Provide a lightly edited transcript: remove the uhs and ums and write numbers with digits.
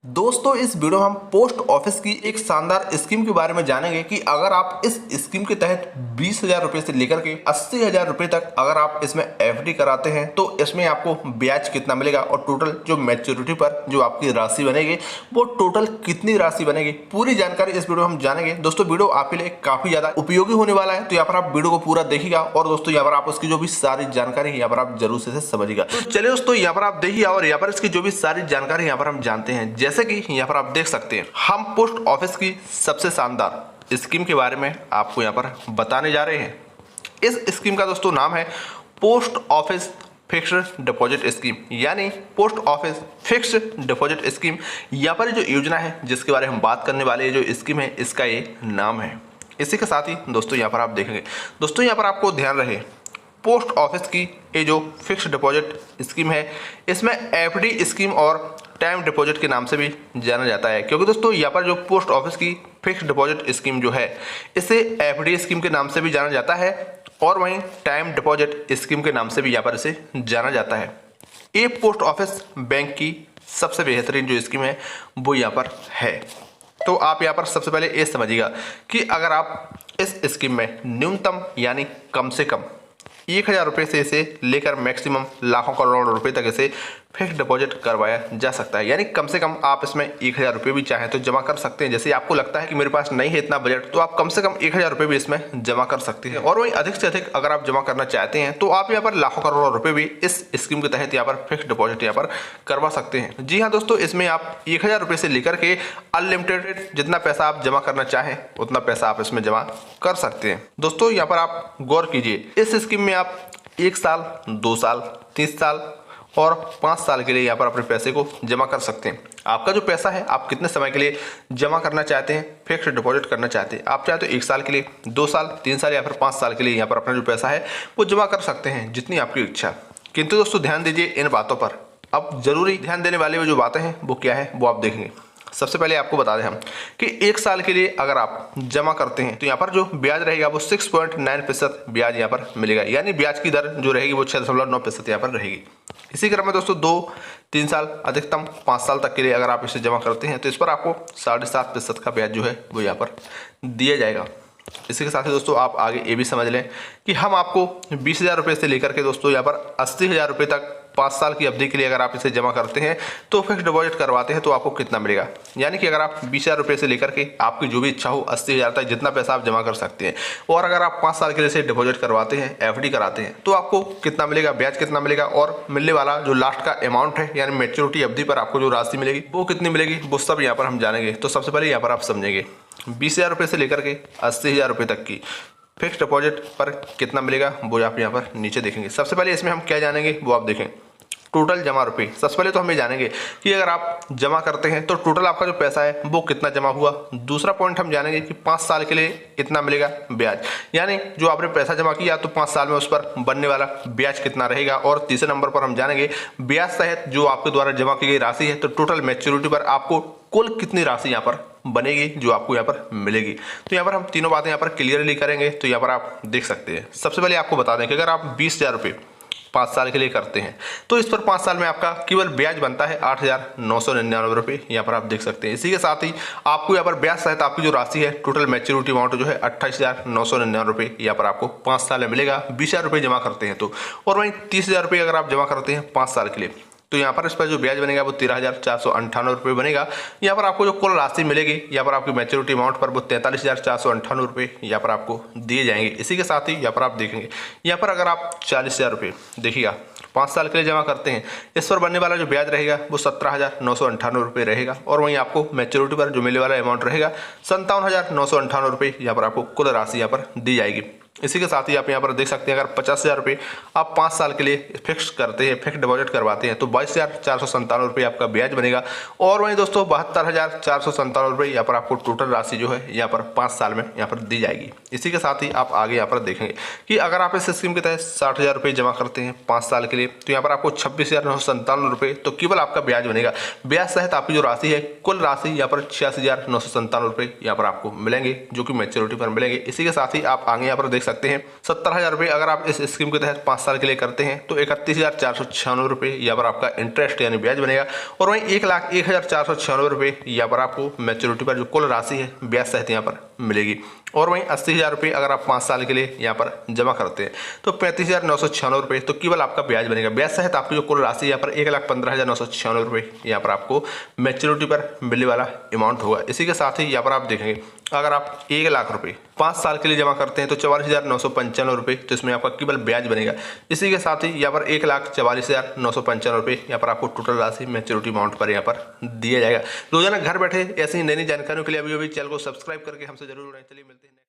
दोस्तों इस वीडियो में हम पोस्ट ऑफिस की एक शानदार स्कीम के बारे में जानेंगे कि अगर आप इस स्कीम के तहत 20,000 रुपए से लेकर के 80,000 रुपए तक अगर आप इसमें एफडी कराते हैं तो इसमें आपको ब्याज कितना मिलेगा और टोटल जो मैच्योरिटी पर जो आपकी राशि बनेगी वो टोटल कितनी राशि बनेगी, पूरी जानकारी इस वीडियो में हम जानेंगे। दोस्तों वीडियो आपके लिए काफी ज्यादा उपयोगी होने वाला है, तो यहाँ पर आप वीडियो को पूरा देखिएगा और दोस्तों यहाँ पर आप उसकी जो भी सारी जानकारी यहाँ पर आप जरूर से समझिएगा। तो चलिए दोस्तों यहाँ पर आप देखिए और यहाँ पर इसकी जो भी सारी जानकारी यहाँ पर हम जानते हैं। जैसे कि यहाँ पर आप देख सकते हैं हम पोस्ट ऑफिस की सबसे शानदार स्कीम के बारे में आपको यहाँ पर बताने जा रहे हैं। इस स्कीम का दोस्तों नाम है post office fixed deposit scheme, यानी post office fixed deposit scheme. यहाँ पर जो योजना है जिसके बारे में हम बात करने वाले जो स्कीम है इसका ये नाम है। इसी के साथ ही दोस्तों यहाँ पर आप देखेंगे, दोस्तों यहाँ पर आपको ध्यान रहे पोस्ट ऑफिस की ये जो फिक्स्ड डिपॉजिट स्कीम है इसमें एफडी स्कीम और टाइम डिपॉजिट के नाम से भी जाना जाता है, क्योंकि दोस्तों यहाँ पर जो पोस्ट ऑफिस की फिक्स्ड डिपॉजिट स्कीम जो है इसे एफडी स्कीम के नाम से भी जाना जाता है और वहीं टाइम डिपॉजिट स्कीम के नाम से भी यहाँ पर इसे जाना जाता है। ये पोस्ट ऑफिस बैंक की सबसे बेहतरीन जो स्कीम है वो यहाँ पर है। तो आप यहाँ पर सबसे पहले ये समझिएगा कि अगर आप इस स्कीम में न्यूनतम यानी कम से कम 1,000 रुपये से इसे लेकर मैक्सिमम लाखों करोड़ों रुपए तक इसे फिक्स डिपॉजिट करवाया जा सकता है, यानी कम से कम आप इसमें 1,000 रुपये भी चाहें तो जमा कर सकते हैं। जैसे आपको लगता है कि मेरे पास नहीं है इतना बजट, तो आप कम से कम 1,000 रुपये भी इसमें जमा कर सकते हैं। और वहीं अधिक से अधिक अगर आप जमा करना चाहते हैं तो आप यहाँ पर लाखों करोड़ों रुपए भी इस स्कीम के तहत यहाँ पर फिक्स डिपॉजिट यहाँ पर करवा सकते हैं। जी हाँ दोस्तों, इसमें आप 1,000 रुपये से लेकर के अनलिमिटेड जितना पैसा आप जमा करना चाहें उतना पैसा आप इसमें जमा कर सकते हैं। दोस्तों यहाँ पर आप गौर कीजिए, इस स्कीम में आप 1 साल, 2 साल, 30 साल और 5 साल के लिए यहाँ पर अपने पैसे को जमा कर सकते हैं। आपका जो पैसा है आप कितने समय के लिए जमा करना चाहते हैं, फिक्स डिपॉजिट करना चाहते हैं। आप चाहे तो 1 साल के लिए, 2 साल, 3 साल या फिर 5 साल के लिए यहाँ पर अपना जो पैसा है वो जमा कर सकते हैं, जितनी आपकी इच्छा। किंतु दोस्तों ध्यान दीजिए इन बातों पर। अब जरूरी ध्यान देने वाली जो बातें हैं वो क्या है वो आप देखेंगे। सबसे पहले आपको बता दें हम कि 1 साल के लिए अगर आप जमा करते हैं तो यहाँ पर जो ब्याज रहेगा वो 6.9% ब्याज यहाँ पर मिलेगा, यानी ब्याज की दर जो रहेगी वो 6.9% यहाँ पर रहेगी। इसी क्रम में दोस्तों 2-3 साल, अधिकतम 5 साल तक के लिए अगर आप इसे जमा करते हैं तो इस पर आपको 7.5% का ब्याज जो है वो यहाँ पर दिया जाएगा। इसी के साथ ही दोस्तों आप आगे ये भी समझ लें कि हम आपको 20,000 रुपये से लेकर के दोस्तों यहाँ पर 80,000 रुपये तक 5 साल की अवधि के लिए अगर आप इसे जमा करते हैं तो फिक्स डिपॉजिट करवाते हैं तो आपको कितना मिलेगा। यानी कि अगर आप 20,000 रुपये से लेकर के आपकी जो भी इच्छा हो 80,000 तक जितना पैसा आप जमा कर सकते हैं, और अगर आप 5 साल के लिए इसे डिपॉजिट करवाते हैं, एफडी कराते हैं, तो आपको कितना मिलेगा, ब्याज कितना मिलेगा और मिलने वाला जो लास्ट का अमाउंट है यानी मैच्योरिटी अवधि पर आपको जो राशि मिलेगी वो कितनी मिलेगी, वो सब यहाँ पर हम जानेंगे। तो सबसे पहले यहाँ पर आप समझेंगे 20,000 रुपये से लेकर के 80,000 रुपये तक की फिक्स डिपॉजिट पर कितना मिलेगा वो आप यहाँ पर नीचे देखेंगे। सबसे पहले इसमें हम क्या जानेंगे वो आप देखें, टोटल जमा रुपए। सबसे पहले तो हम ये जानेंगे कि अगर आप जमा करते हैं तो टोटल आपका जो पैसा है वो कितना जमा हुआ। दूसरा पॉइंट हम जानेंगे कि 5 साल के लिए इतना मिलेगा ब्याज, यानी जो आपने पैसा जमा किया तो 5 साल में उस पर बनने वाला ब्याज कितना रहेगा। और तीसरे नंबर पर हम जानेंगे ब्याज सहित जो आपके द्वारा जमा की गई राशि है तो टोटल मैच्योरिटी पर आपको कुल कितनी राशि यहाँ पर बनेगी जो आपको यहाँ पर मिलेगी। तो यहाँ पर हम तीनों बातें यहाँ पर क्लियरली करेंगे। तो यहाँ पर आप देख सकते हैं, सबसे पहले आपको बता दें कि अगर आप 20,000 रुपये 5 साल के लिए करते हैं तो इस पर 5 साल में आपका केवल ब्याज बनता है 8,999 रुपये, यहाँ पर आप देख सकते हैं। इसी के साथ ही आपको यहाँ पर ब्याज सहित आपकी जो राशि है टोटल मैच्योरिटी अमाउंट जो है 28,999 रुपये यहाँ पर आपको 5 साल में मिलेगा 20,000 रुपये जमा करते हैं तो। और वहीं 30,000 रुपये अगर आप जमा करते हैं 5 साल के लिए तो यहाँ पर इस पर जो ब्याज बनेगा वो 13,498 रुपये बनेगा। यहाँ पर आपको जो कुल राशि मिलेगी यहाँ पर आपकी मैच्योरिटी अमाउंट पर वो 43,498 रुपये यहाँ पर आपको दिए जाएंगे। इसी के साथ ही यहाँ पर आप देखेंगे, यहाँ पर अगर आप 40,000 रुपये देखिएगा 5 साल के लिए जमा करते हैं, इस पर बनने वाला जो ब्याज रहेगा वो 17,998 रुपये रहेगा। और वहीं आपको मैच्योरिटी पर जो मिलने वाला अमाउंट रहेगा 57,998 रुपये यहाँ पर आपको कुल राशि यहाँ पर दी जाएगी। इसी के साथ ही आप यहाँ पर देख सकते हैं अगर 50,000 रुपये आप 5 साल के लिए फिक्स करते हैं, फिक्स डिपॉजिट करवाते हैं तो 22,497 रुपये आपका ब्याज बनेगा। और वहीं दोस्तों 72,497 रुपये यहाँ पर आपको टोटल राशि जो है यहाँ पर 5 साल में यहाँ पर दी जाएगी। इसी के साथ ही आप आगे यहाँ पर देखेंगे कि अगर आप इस स्कीम के तहत 60,000 रुपये जमा करते हैं 5 साल के लिए तो यहाँ पर आपको 26,997 रुपये तो केवल आपका ब्याज बनेगा। ब्याज सहित आपकी जो राशि है कुल राशि यहाँ पर 86,997 रुपये यहाँ पर आपको मिलेंगे जो कि मैच्योरिटी पर मिलेंगे। इसी के साथ ही आप आगे यहाँ पर देख सकते हैं 70,000 रुपये अगर आप इस स्कीम के तहत 5 साल के लिए करते हैं तो 31,496 रुपये यहाँ पर आपका इंटरेस्ट यानी ब्याज बनेगा। और वहीं 1,01,496 रुपये यहाँ पर आपको मैच्योरिटी पर जो कुल राशि है ब्याज सहित यहाँ पर मिलेगी। और वहीं 80,000 रुपये अगर आप 5 साल के लिए यहाँ पर जमा करते हैं तो 35,996 रुपये तो केवल आपका ब्याज बनेगा। ब्याज सहित आपकी जो कुल राशि यहाँ पर 1,15,996 रुपये यहाँ पर आपको मैच्योरिटी पर मिलने वाला अमाउंट होगा। इसी के साथ ही यहाँ पर आप देखेंगे अगर आप 1,00,000 रुपये 5 साल के लिए जमा करते हैं तो 44,995 रुपये तो इसमें आपका केवल ब्याज बनेगा। इसी के साथ ही यहाँ पर 1,44,995 रुपये यहाँ पर आपको टोटल राशि मैच्योरिटी अमाउंट पर यहाँ पर दिया जाएगा। रोजाना घर बैठे ऐसी नई नई जानकारियों के लिए अभी चैनल को सब्सक्राइब करके हमसे जरूर जुड़ें। चलिए मिलते हैं।